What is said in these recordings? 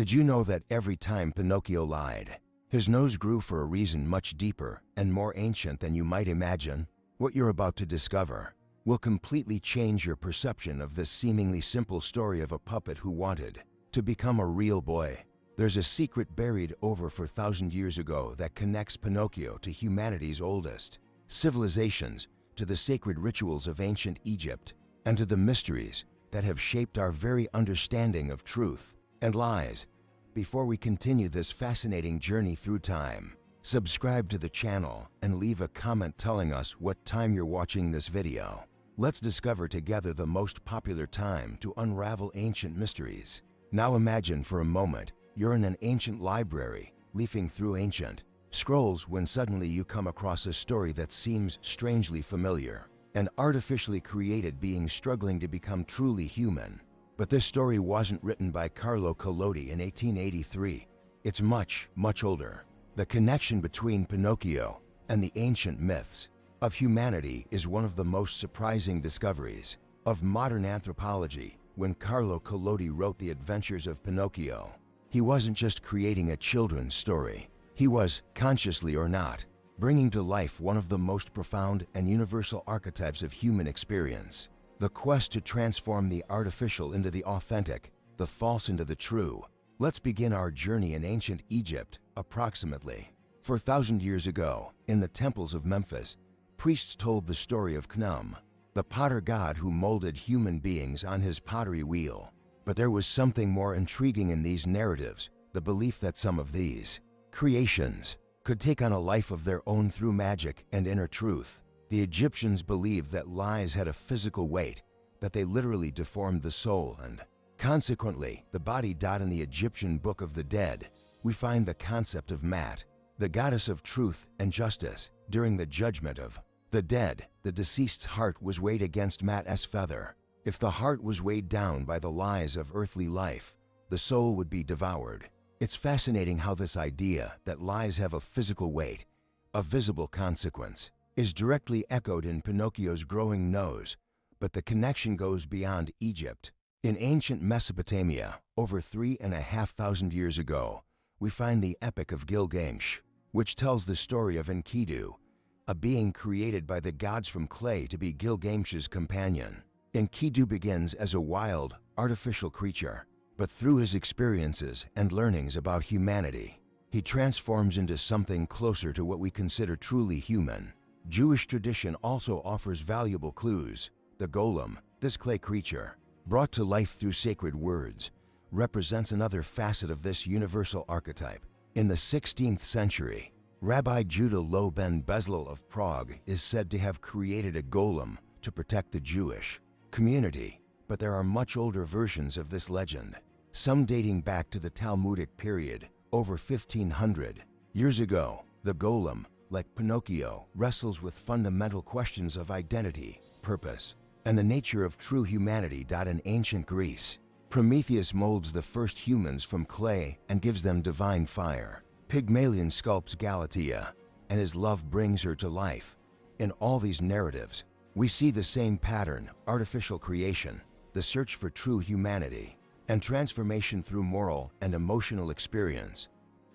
Did you know that every time Pinocchio lied, his nose grew for a reason much deeper and more ancient than you might imagine? What you're about to discover will completely change your perception of this seemingly simple story of a puppet who wanted to become a real boy. There's a secret buried over 4,000 years ago that connects Pinocchio to humanity's oldest civilizations, to the sacred rituals of ancient Egypt, and to the mysteries that have shaped our very understanding of truth and lies. Before we continue this fascinating journey through time, subscribe to the channel and leave a comment telling us what time you're watching this video. Let's discover together the most popular time to unravel ancient mysteries. Now imagine for a moment you're in an ancient library, leafing through ancient scrolls when suddenly you come across a story that seems strangely familiar. An artificially created being struggling to become truly human. But this story wasn't written by Carlo Collodi in 1883. It's much, much older. The connection between Pinocchio and the ancient myths of humanity is one of the most surprising discoveries of modern anthropology. When Carlo Collodi wrote The Adventures of Pinocchio, he wasn't just creating a children's story. He was, consciously or not, bringing to life one of the most profound and universal archetypes of human experience. The quest to transform the artificial into the authentic, the false into the true. Let's begin our journey in ancient Egypt. Approximately 4,000 years ago, in the temples of Memphis, priests told the story of Khnum, the potter god who molded human beings on his pottery wheel. But there was something more intriguing in these narratives, the belief that some of these creations could take on a life of their own through magic and inner truth. The Egyptians believed that lies had a physical weight, that they literally deformed the soul and, consequently, the body. In the Egyptian Book of the Dead, we find the concept of Mat, the goddess of truth and justice. During the judgment of the dead, the deceased's heart was weighed against Mat's feather. If the heart was weighed down by the lies of earthly life, the soul would be devoured. It's fascinating how this idea that lies have a physical weight, a visible consequence, is directly echoed in Pinocchio's growing nose. But the connection goes beyond Egypt. In ancient Mesopotamia, over 3,500 years ago, we find the Epic of Gilgamesh, which tells the story of Enkidu, a being created by the gods from clay to be Gilgamesh's companion. Enkidu begins as a wild, artificial creature, but through his experiences and learnings about humanity, he transforms into something closer to what we consider truly human. Jewish tradition also offers valuable clues. The golem, this clay creature, brought to life through sacred words, represents another facet of this universal archetype. In the 16th century, Rabbi Judah Loew ben Bezalel of Prague is said to have created a golem to protect the Jewish community. But there are much older versions of this legend, some dating back to the Talmudic period, over 1500 years ago. The golem, like Pinocchio, wrestles with fundamental questions of identity, purpose, and the nature of true humanity. In ancient Greece, Prometheus molds the first humans from clay and gives them divine fire. Pygmalion sculpts Galatea, and his love brings her to life. In all these narratives, we see the same pattern: artificial creation, the search for true humanity, and transformation through moral and emotional experience.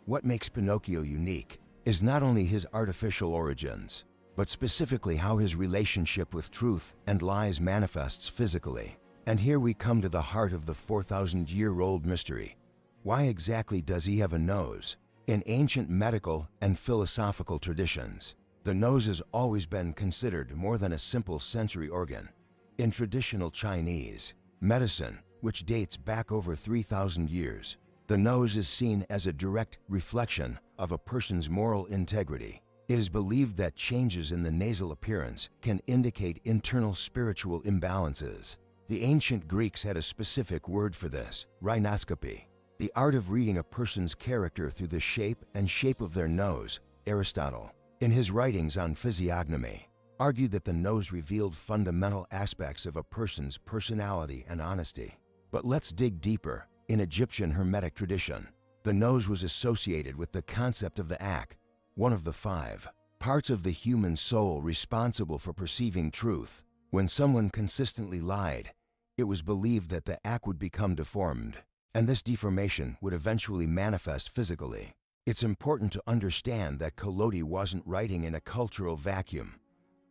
What makes Pinocchio unique is not only his artificial origins, but specifically how his relationship with truth and lies manifests physically. And here we come to the heart of the 4,000-year-old mystery. Why exactly does he have a nose? In ancient medical and philosophical traditions, the nose has always been considered more than a simple sensory organ. In traditional Chinese medicine, which dates back over 3,000 years, the nose is seen as a direct reflection of a person's moral integrity. It is believed that changes in the nasal appearance can indicate internal spiritual imbalances. The ancient Greeks had a specific word for this: rhinoscopy, the art of reading a person's character through the shape of their nose. Aristotle, in his writings on physiognomy, argued that the nose revealed fundamental aspects of a person's personality and honesty. But let's dig deeper. In Egyptian Hermetic tradition, the nose was associated with the concept of the Ak, one of the 5 parts of the human soul responsible for perceiving truth. When someone consistently lied, it was believed that the Ak would become deformed, and this deformation would eventually manifest physically. It's important to understand that Collodi wasn't writing in a cultural vacuum.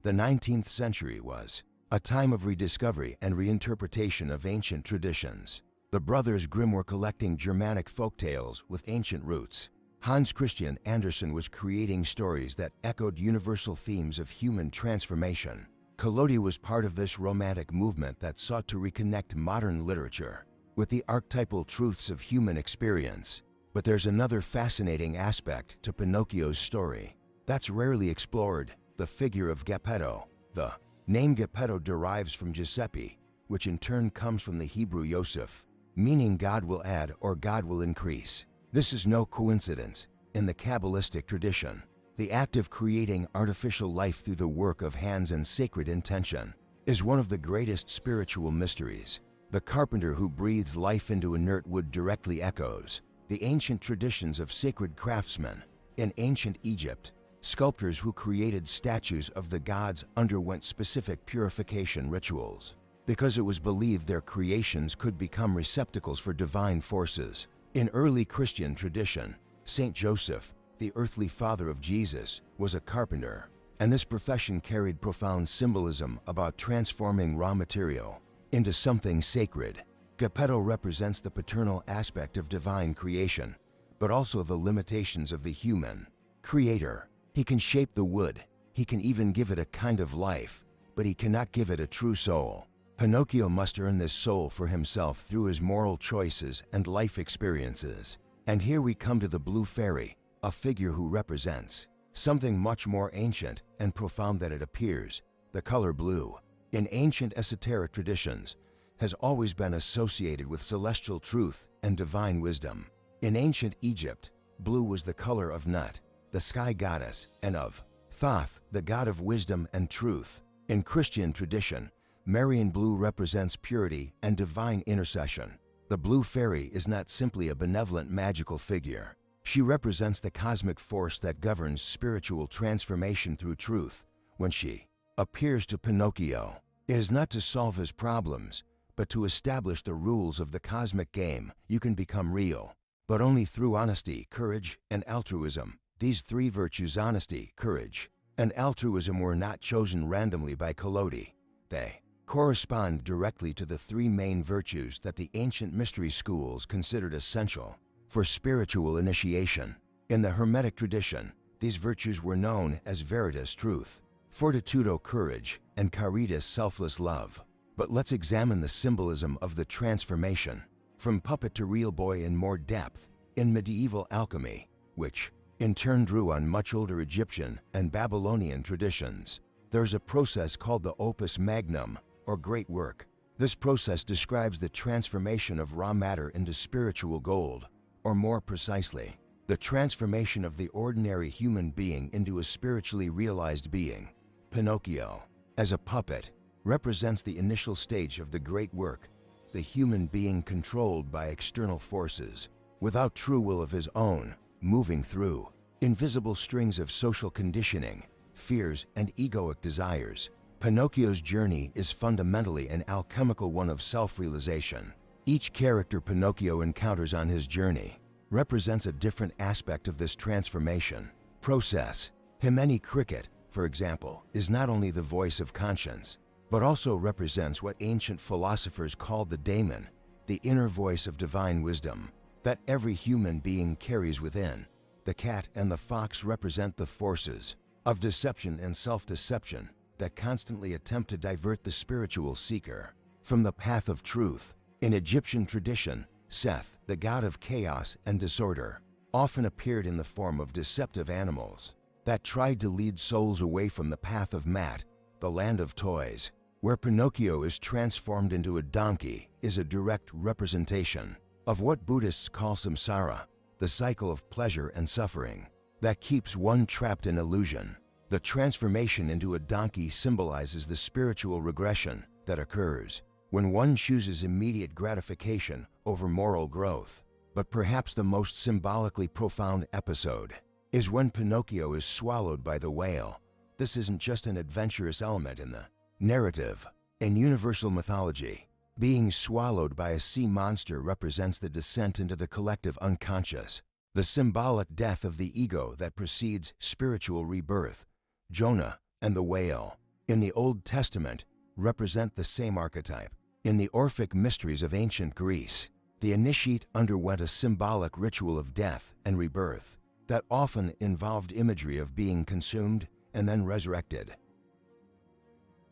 The 19th century was a time of rediscovery and reinterpretation of ancient traditions. The brothers Grimm were collecting Germanic folktales with ancient roots. Hans Christian Andersen was creating stories that echoed universal themes of human transformation. Collodi was part of this romantic movement that sought to reconnect modern literature with the archetypal truths of human experience. But there's another fascinating aspect to Pinocchio's story that's rarely explored: the figure of Geppetto. The name Geppetto derives from Giuseppe, which in turn comes from the Hebrew Yosef, meaning God will add or God will increase. This is no coincidence. In the Kabbalistic tradition, the act of creating artificial life through the work of hands and sacred intention is one of the greatest spiritual mysteries. The carpenter who breathes life into inert wood directly echoes the ancient traditions of sacred craftsmen. In ancient Egypt, sculptors who created statues of the gods underwent specific purification rituals because it was believed their creations could become receptacles for divine forces. In early Christian tradition, Saint Joseph, the earthly father of Jesus, was a carpenter, and this profession carried profound symbolism about transforming raw material into something sacred. Geppetto represents the paternal aspect of divine creation, but also the limitations of the human creator. He can shape the wood, he can even give it a kind of life, but he cannot give it a true soul. Pinocchio must earn this soul for himself through his moral choices and life experiences. And here we come to the blue fairy, a figure who represents something much more ancient and profound than it appears. The color blue, in ancient esoteric traditions, has always been associated with celestial truth and divine wisdom. In ancient Egypt, blue was the color of Nut, the sky goddess, and of Thoth, the god of wisdom and truth. In Christian tradition, Marian blue represents purity and divine intercession. The blue fairy is not simply a benevolent magical figure. She represents the cosmic force that governs spiritual transformation through truth. When she appears to Pinocchio, it is not to solve his problems, but to establish the rules of the cosmic game. You can become real, but only through honesty, courage, and altruism. These three virtues, honesty, courage, and altruism, were not chosen randomly by Collodi. They correspond directly to the three main virtues that the ancient mystery schools considered essential for spiritual initiation. In the Hermetic tradition, these virtues were known as veritas, truth, fortitudo, courage, and caritas, selfless love. But let's examine the symbolism of the transformation from puppet to real boy in more depth. In medieval alchemy, which in turn drew on much older Egyptian and Babylonian traditions, there's a process called the opus magnum, or great work. This process describes the transformation of raw matter into spiritual gold, or more precisely, the transformation of the ordinary human being into a spiritually realized being. Pinocchio, as a puppet, represents the initial stage of the great work, the human being controlled by external forces, without true will of his own, moving through invisible strings of social conditioning, fears, and egoic desires. Pinocchio's journey is fundamentally an alchemical one of self-realization. Each character Pinocchio encounters on his journey represents a different aspect of this transformation process. Himeni Cricket, for example, is not only the voice of conscience, but also represents what ancient philosophers called the daemon, the inner voice of divine wisdom that every human being carries within. The cat and the fox represent the forces of deception and self-deception that constantly attempt to divert the spiritual seeker from the path of truth. In Egyptian tradition, Seth, the god of chaos and disorder, often appeared in the form of deceptive animals that tried to lead souls away from the path of Mat, the land of toys. Where Pinocchio is transformed into a donkey is a direct representation of what Buddhists call samsara, the cycle of pleasure and suffering that keeps one trapped in illusion. The transformation into a donkey symbolizes the spiritual regression that occurs when one chooses immediate gratification over moral growth. But perhaps the most symbolically profound episode is when Pinocchio is swallowed by the whale. This isn't just an adventurous element in the narrative. In universal mythology, Being swallowed by a sea monster represents the descent into the collective unconscious, the symbolic death of the ego that precedes spiritual rebirth. Jonah and the whale, in the Old Testament, represent the same archetype. In the Orphic mysteries of ancient Greece, the initiate underwent a symbolic ritual of death and rebirth that often involved imagery of being consumed and then resurrected.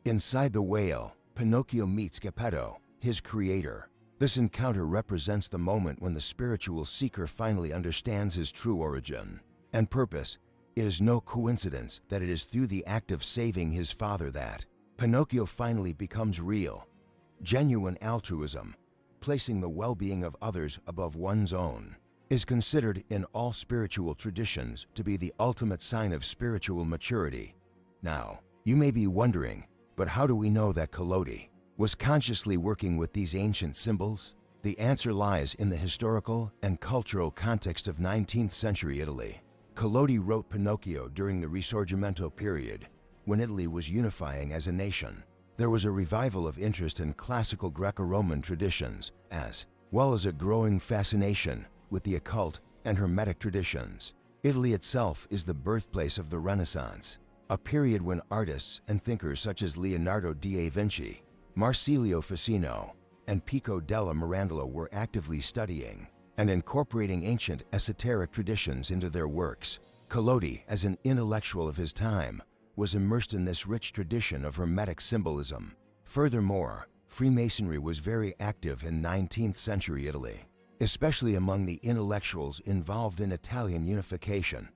Inside the whale, Pinocchio meets Geppetto, his creator. This encounter represents the moment when the spiritual seeker finally understands his true origin and purpose. It is no coincidence that it is through the act of saving his father that Pinocchio finally becomes real. Genuine altruism, placing the well-being of others above one's own, is considered in all spiritual traditions to be the ultimate sign of spiritual maturity. Now, you may be wondering, but how do we know that Collodi was consciously working with these ancient symbols? The answer lies in the historical and cultural context of 19th century Italy. Collodi wrote Pinocchio during the Risorgimento period, when Italy was unifying as a nation. There was a revival of interest in classical Greco-Roman traditions, as well as a growing fascination with the occult and Hermetic traditions. Italy itself is the birthplace of the Renaissance, a period when artists and thinkers such as Leonardo da Vinci, Marsilio Ficino, and Pico della Mirandola were actively studying and incorporating ancient esoteric traditions into their works. Collodi, as an intellectual of his time, was immersed in this rich tradition of Hermetic symbolism. Furthermore, Freemasonry was very active in 19th century Italy, especially among the intellectuals involved in Italian unification.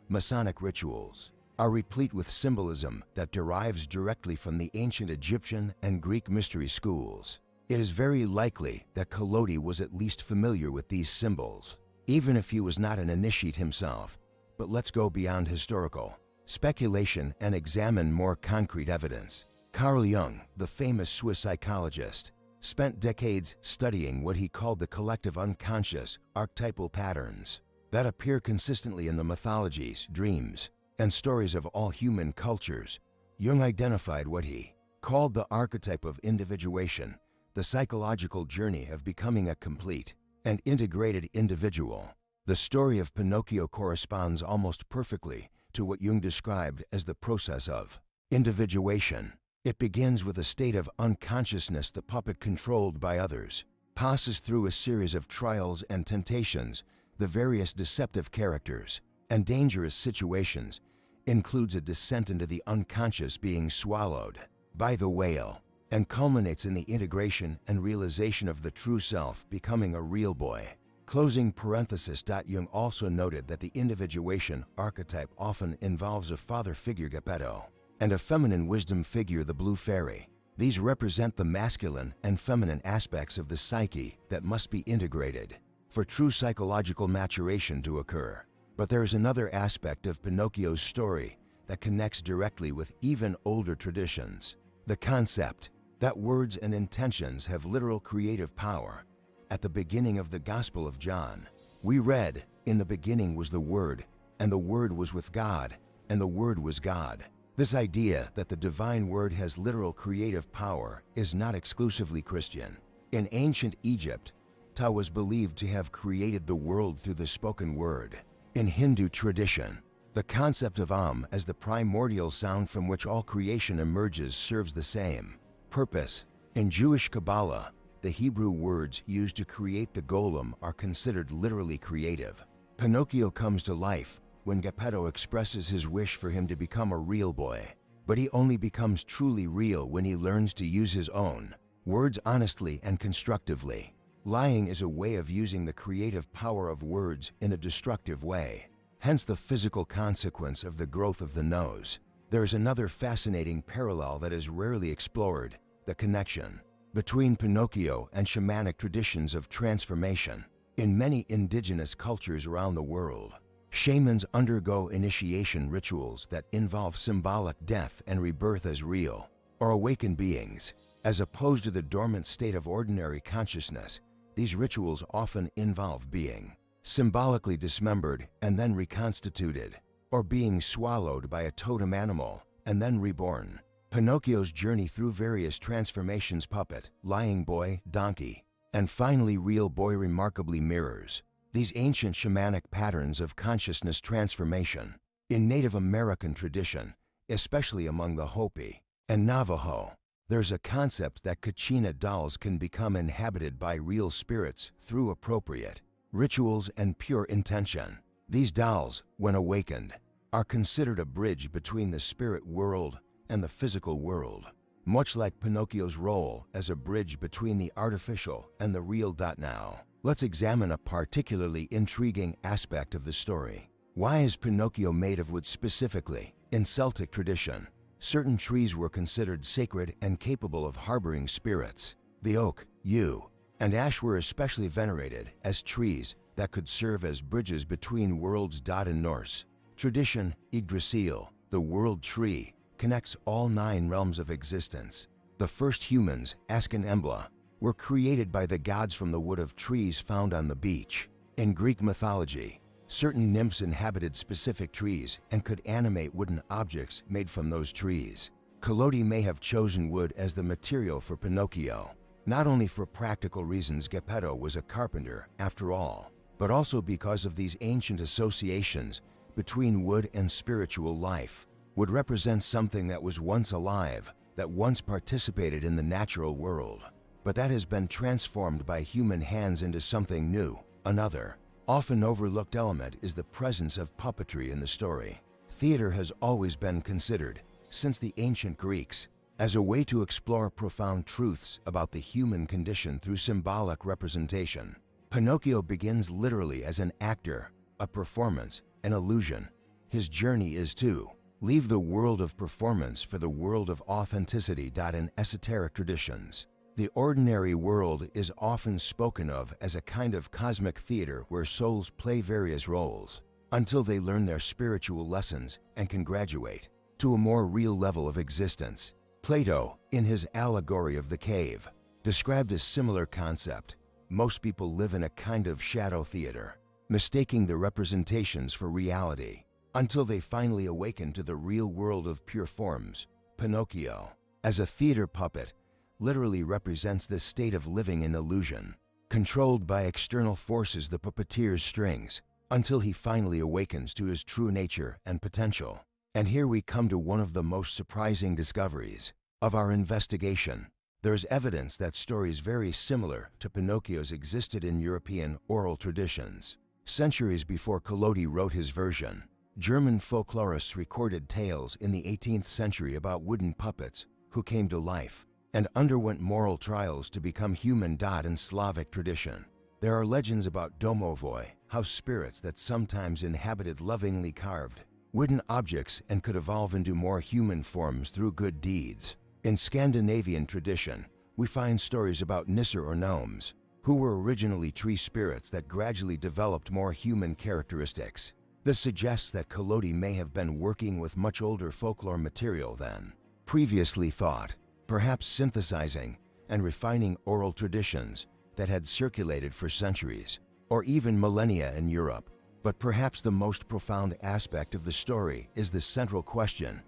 Masonic rituals are replete with symbolism that derives directly from the ancient Egyptian and Greek mystery schools. It is very likely that Collodi was at least familiar with these symbols, even if he was not an initiate himself. But let's go beyond historical speculation and examine more concrete evidence. Carl Jung, the famous Swiss psychologist, spent decades studying what he called the collective unconscious archetypal patterns that appear consistently in the mythologies, dreams, and stories of all human cultures. Jung identified what he called the archetype of individuation, the psychological journey of becoming a complete and integrated individual. The story of Pinocchio corresponds almost perfectly to what Jung described as the process of individuation. It begins with a state of unconsciousness the puppet controlled by others, passes through a series of trials and temptations, the various deceptive characters, and dangerous situations, includes a descent into the unconscious being swallowed by the whale, and culminates in the integration and realization of the true self becoming a real boy. Closing parenthesis. Jung also noted that the individuation archetype often involves a father figure, Geppetto, and a feminine wisdom figure, the blue fairy. These represent the masculine and feminine aspects of the psyche that must be integrated for true psychological maturation to occur. But there is another aspect of Pinocchio's story that connects directly with even older traditions: the concept that words and intentions have literal creative power. At the beginning of the Gospel of John, we read, "In the beginning was the Word, and the Word was with God, and the Word was God." This idea that the divine word has literal creative power is not exclusively Christian. In ancient Egypt, Ta was believed to have created the world through the spoken word. In Hindu tradition, the concept of as the primordial sound from which all creation emerges serves the same purpose. In Jewish Kabbalah, the Hebrew words used to create the golem are considered literally creative. Pinocchio comes to life when Geppetto expresses his wish for him to become a real boy. But he only becomes truly real when he learns to use his own words honestly and constructively. Lying is a way of using the creative power of words in a destructive way, hence the physical consequence of the growth of the nose. There is another fascinating parallel that is rarely explored: the connection between Pinocchio and shamanic traditions of transformation. In many indigenous cultures around the world, shamans undergo initiation rituals that involve symbolic death and rebirth as real or awakened beings. As opposed to the dormant state of ordinary consciousness, these rituals often involve being symbolically dismembered and then reconstituted, or being swallowed by a totem animal and then reborn. Pinocchio's journey through various transformations: puppet, lying boy, donkey, and finally real boy remarkably mirrors these ancient shamanic patterns of consciousness transformation. In Native American tradition, especially among the Hopi and Navajo, there's a concept that Kachina dolls can become inhabited by real spirits through appropriate rituals and pure intention. These dolls, when awakened, are considered a bridge between the spirit world and the physical world, much like Pinocchio's role as a bridge between the artificial and the real. Now, let's examine a particularly intriguing aspect of the story. Why is Pinocchio made of wood specifically? In Celtic tradition, certain trees were considered sacred and capable of harboring spirits. The oak, yew, and ash were especially venerated as trees that could serve as bridges between worlds. In Norse tradition, Yggdrasil, the world tree, connects all 9 realms of existence. The first humans, Ask and Embla, were created by the gods from the wood of trees found on the beach. In Greek mythology, certain nymphs inhabited specific trees and could animate wooden objects made from those trees. Collodi may have chosen wood as the material for Pinocchio, not only for practical reasons. Geppetto was a carpenter, after all, but also because of these ancient associations between wood and spiritual life. Wood represents something that was once alive, that once participated in the natural world, but that has been transformed by human hands into something new. Another, often overlooked element is the presence of puppetry in the story. Theater has always been considered, since the ancient Greeks, as a way to explore profound truths about the human condition through symbolic representation. Pinocchio begins literally as an actor, a performance, an illusion. His journey is to leave the world of performance for the world of authenticity. In esoteric traditions, the ordinary world is often spoken of as a kind of cosmic theater where souls play various roles until they learn their spiritual lessons and can graduate to a more real level of existence. Plato, in his allegory of the cave, described a similar concept. Most people live in a kind of shadow theater, mistaking the representations for reality, until they finally awaken to the real world of pure forms. Pinocchio, as a theater puppet, literally represents this state of living in illusion, controlled by external forces the puppeteer's strings, until he finally awakens to his true nature and potential. And here we come to one of the most surprising discoveries of our investigation. There's evidence that stories very similar to Pinocchio's existed in European oral traditions. Centuries before Collodi wrote his version, German folklorists recorded tales in the 18th century about wooden puppets who came to life and underwent moral trials to become human. In Slavic tradition, there are legends about domovoi, house spirits that sometimes inhabited lovingly carved wooden objects and could evolve into more human forms through good deeds. In Scandinavian tradition, we find stories about nisser or gnomes, who were originally tree spirits that gradually developed more human characteristics. This suggests that Collodi may have been working with much older folklore material than previously thought, perhaps synthesizing and refining oral traditions that had circulated for centuries, or even millennia in Europe. But perhaps the most profound aspect of the story is the central question: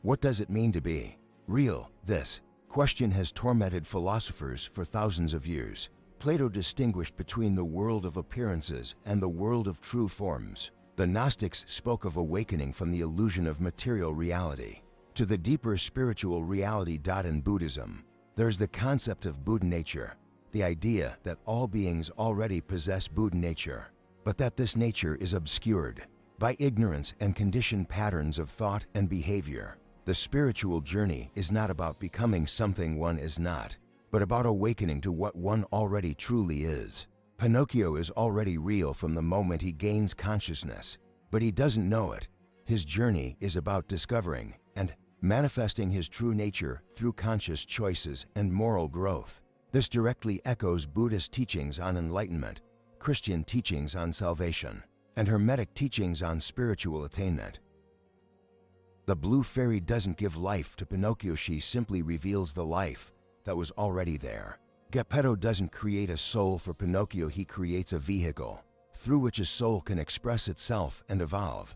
what does it mean to be real? This question has tormented philosophers for thousands of years. Plato distinguished between the world of appearances and the world of true forms. The Gnostics spoke of awakening from the illusion of material reality to the deeper spiritual reality. In Buddhism, there's the concept of Buddha nature, the idea that all beings already possess Buddha nature, but that this nature is obscured by ignorance and conditioned patterns of thought and behavior. The spiritual journey is not about becoming something one is not, but about awakening to what one already truly is. Pinocchio is already real from the moment he gains consciousness, but he doesn't know it. His journey is about discovering and manifesting his true nature through conscious choices and moral growth. This directly echoes Buddhist teachings on enlightenment, Christian teachings on salvation, and Hermetic teachings on spiritual attainment. The blue fairy doesn't give life to Pinocchio, she simply reveals the life that was already there. Geppetto doesn't create a soul for Pinocchio, he creates a vehicle through which a soul can express itself and evolve.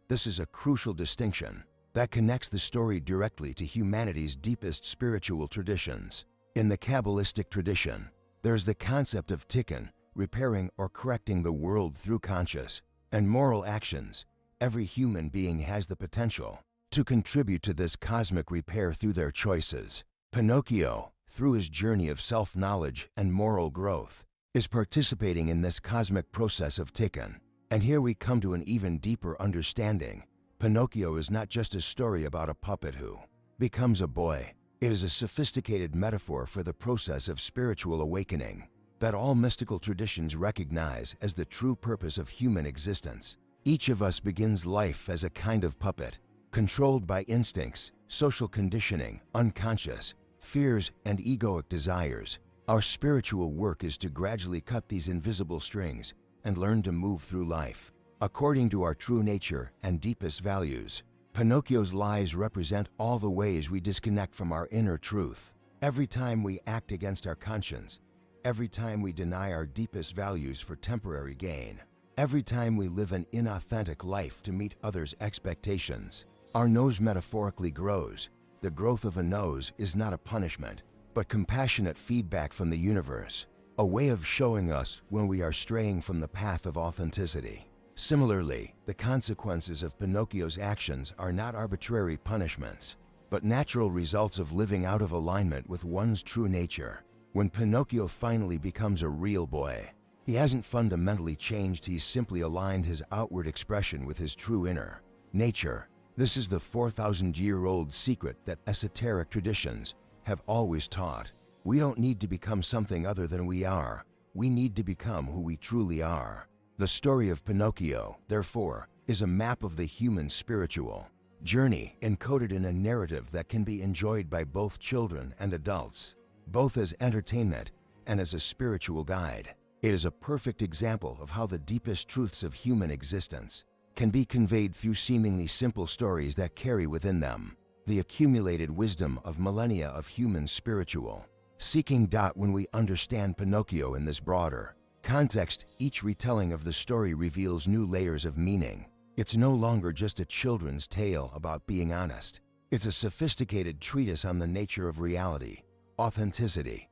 This is a crucial distinction. that connects the story directly to humanity's deepest spiritual traditions. In the Kabbalistic tradition, there's the concept of tikkun, repairing or correcting the world through conscious and moral actions. Every human being has the potential to contribute to this cosmic repair through their choices. Pinocchio, through his journey of self-knowledge and moral growth, is participating in this cosmic process of tikkun. And here we come to an even deeper understanding. Pinocchio is not just a story about a puppet who becomes a boy. It is a sophisticated metaphor for the process of spiritual awakening that all mystical traditions recognize as the true purpose of human existence. Each of us begins life as a kind of puppet, controlled by instincts, social conditioning, unconscious fears, and egoic desires. Our spiritual work is to gradually cut these invisible strings and learn to move through life according to our true nature and deepest values. Pinocchio's lies represent all the ways we disconnect from our inner truth. Every time we act against our conscience, every time we deny our deepest values for temporary gain, every time we live an inauthentic life to meet others' expectations, our nose metaphorically grows. The growth of a nose is not a punishment, but compassionate feedback from the universe, a way of showing us when we are straying from the path of authenticity. Similarly, the consequences of Pinocchio's actions are not arbitrary punishments, but natural results of living out of alignment with one's true nature. When Pinocchio finally becomes a real boy, he hasn't fundamentally changed, he's simply aligned his outward expression with his true inner nature. This is the 4,000-year-old secret that esoteric traditions have always taught. We don't need to become something other than we are. We need to become who we truly are. The story of Pinocchio, therefore, is a map of the human spiritual journey encoded in a narrative that can be enjoyed by both children and adults, both as entertainment and as a spiritual guide. It is a perfect example of how the deepest truths of human existence can be conveyed through seemingly simple stories that carry within them the accumulated wisdom of millennia of human spiritual seeking. When we understand Pinocchio in this broader context, each retelling of the story reveals new layers of meaning. It's no longer just a children's tale about being honest. It's a sophisticated treatise on the nature of reality, authenticity,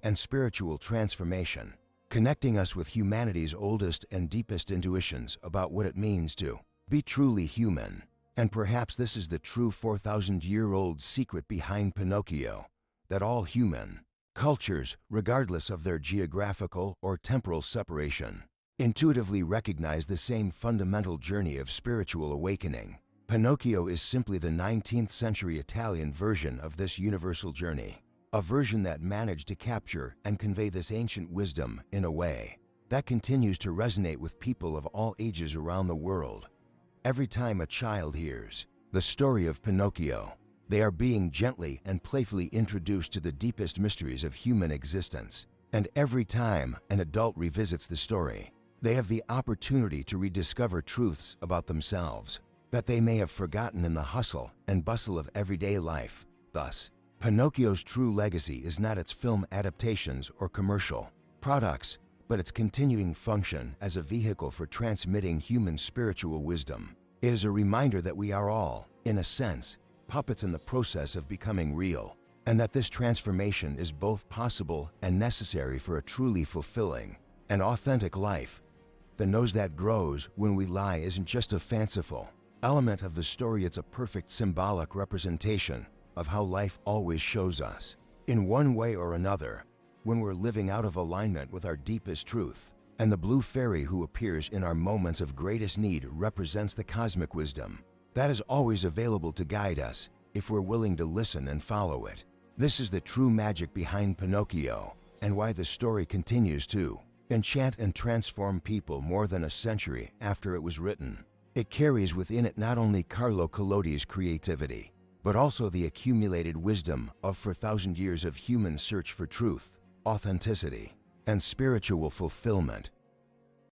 and spiritual transformation, connecting us with humanity's oldest and deepest intuitions about what it means to be truly human. And perhaps this is the true 4,000-year-old secret behind Pinocchio, that all human cultures, regardless of their geographical or temporal separation, intuitively recognize the same fundamental journey of spiritual awakening. Pinocchio is simply the 19th century Italian version of this universal journey, a version that managed to capture and convey this ancient wisdom in a way that continues to resonate with people of all ages around the world. Every time a child hears the story of Pinocchio, they are being gently and playfully introduced to the deepest mysteries of human existence. And every time an adult revisits the story, they have the opportunity to rediscover truths about themselves that they may have forgotten in the hustle and bustle of everyday life. Thus, Pinocchio's true legacy is not its film adaptations or commercial products, but its continuing function as a vehicle for transmitting human spiritual wisdom. It is a reminder that we are all, in a sense, puppets in the process of becoming real, and that this transformation is both possible and necessary for a truly fulfilling and authentic life. The nose that grows when we lie isn't just a fanciful element of the story, it's a perfect symbolic representation of how life always shows us, in one way or another, when we're living out of alignment with our deepest truth. And the blue fairy who appears in our moments of greatest need represents the cosmic wisdom that is always available to guide us if we're willing to listen and follow it. This is the true magic behind Pinocchio, and why the story continues to enchant and transform people more than a century after it was written. It carries within it not only Carlo Collodi's creativity, but also the accumulated wisdom of 4,000 years of human search for truth, authenticity, and spiritual fulfillment.